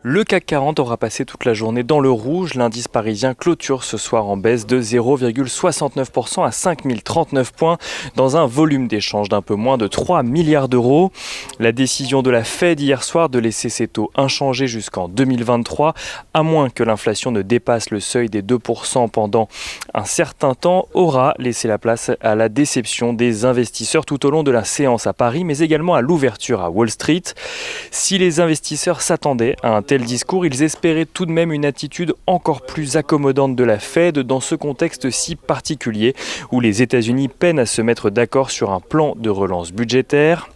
Le CAC 40 aura passé toute la journée dans le rouge. L'indice parisien clôture ce soir en baisse de 0,69% à 5039 points dans un volume d'échange d'un peu moins de 3 milliards d'euros. La décision de la Fed hier soir de laisser ses taux inchangés jusqu'en 2023, à moins que l'inflation ne dépasse le seuil des 2% pendant un certain temps, aura laissé la place à la déception des investisseurs tout au long de la séance à Paris, mais également à l'ouverture à Wall Street. Si les investisseurs s'attendaient à un tel discours, ils espéraient tout de même une attitude encore plus accommodante de la Fed dans ce contexte si particulier où les États-Unis peinent à se mettre d'accord sur un plan de relance budgétaire.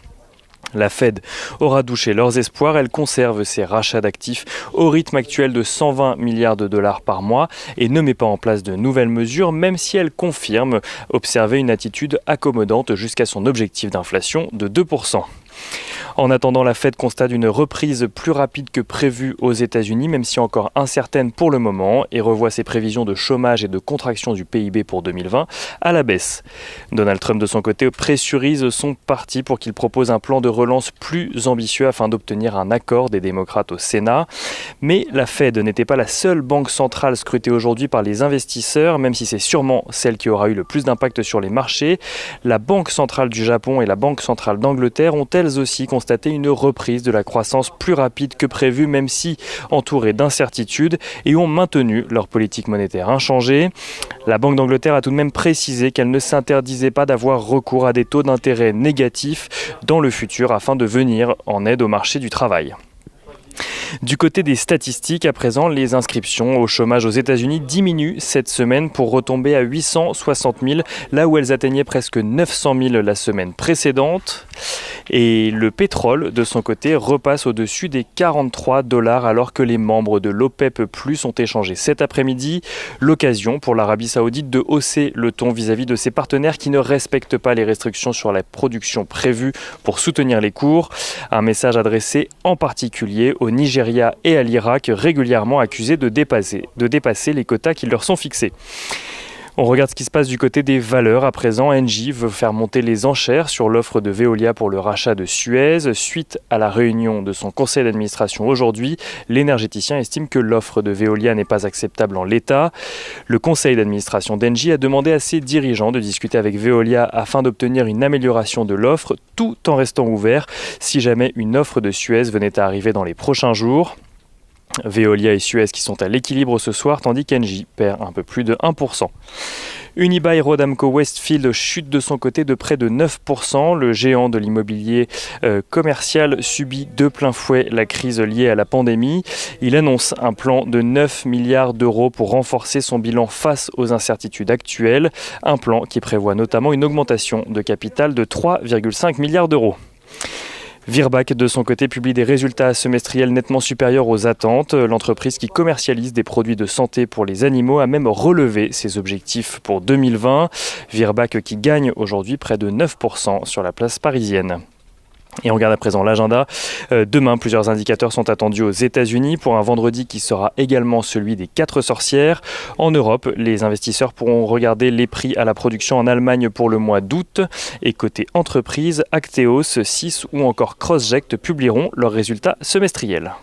La Fed aura douché leurs espoirs, elle conserve ses rachats d'actifs au rythme actuel de 120 milliards de dollars par mois et ne met pas en place de nouvelles mesures, même si elle confirme observer une attitude accommodante jusqu'à son objectif d'inflation de 2%. En attendant, la Fed constate une reprise plus rapide que prévue aux États-Unis, même si encore incertaine pour le moment, et revoit ses prévisions de chômage et de contraction du PIB pour 2020 à la baisse. Donald Trump, de son côté, pressurise son parti pour qu'il propose un plan de relance plus ambitieux afin d'obtenir un accord des démocrates au Sénat. Mais la Fed n'était pas la seule banque centrale scrutée aujourd'hui par les investisseurs, même si c'est sûrement celle qui aura eu le plus d'impact sur les marchés. La Banque centrale du Japon et la Banque centrale d'Angleterre ont elles aussi constaté une reprise de la croissance plus rapide que prévu, même si entourée d'incertitudes, et ont maintenu leur politique monétaire inchangée. La Banque d'Angleterre a tout de même précisé qu'elle ne s'interdisait pas d'avoir recours à des taux d'intérêt négatifs dans le futur afin de venir en aide au marché du travail. Du côté des statistiques, à présent, les inscriptions au chômage aux États-Unis diminuent cette semaine pour retomber à 860 000, là où elles atteignaient presque 900 000 la semaine précédente. Et le pétrole, de son côté, repasse au-dessus des 43 $ alors que les membres de l'OPEP+ ont échangé cet après-midi. L'occasion pour l'Arabie Saoudite de hausser le ton vis-à-vis de ses partenaires qui ne respectent pas les restrictions sur la production prévues pour soutenir les cours. Un message adressé en particulier au Nigeria et à l'Irak, régulièrement accusés de dépasser les quotas qui leur sont fixés. On regarde ce qui se passe du côté des valeurs. À présent, Engie veut faire monter les enchères sur l'offre de Veolia pour le rachat de Suez. Suite à la réunion de son conseil d'administration aujourd'hui, l'énergéticien estime que l'offre de Veolia n'est pas acceptable en l'état. Le conseil d'administration d'Engie a demandé à ses dirigeants de discuter avec Veolia afin d'obtenir une amélioration de l'offre, tout en restant ouvert si jamais une offre de Suez venait à arriver dans les prochains jours. Veolia et Suez qui sont à l'équilibre ce soir, tandis qu'Engie perd un peu plus de 1%. Unibail-Rodamco-Westfield chute de son côté de près de 9%. Le géant de l'immobilier commercial subit de plein fouet la crise liée à la pandémie. Il annonce un plan de 9 milliards d'euros pour renforcer son bilan face aux incertitudes actuelles. Un plan qui prévoit notamment une augmentation de capital de 3,5 milliards d'euros. Virbac, de son côté, publie des résultats semestriels nettement supérieurs aux attentes. L'entreprise qui commercialise des produits de santé pour les animaux a même relevé ses objectifs pour 2020. Virbac qui gagne aujourd'hui près de 9% sur la place parisienne. Et on regarde à présent l'agenda. Demain, plusieurs indicateurs sont attendus aux États-Unis pour un vendredi qui sera également celui des 4 sorcières. En Europe, les investisseurs pourront regarder les prix à la production en Allemagne pour le mois d'août. Et côté entreprise, Acteos, 6 ou encore Crossject publieront leurs résultats semestriels.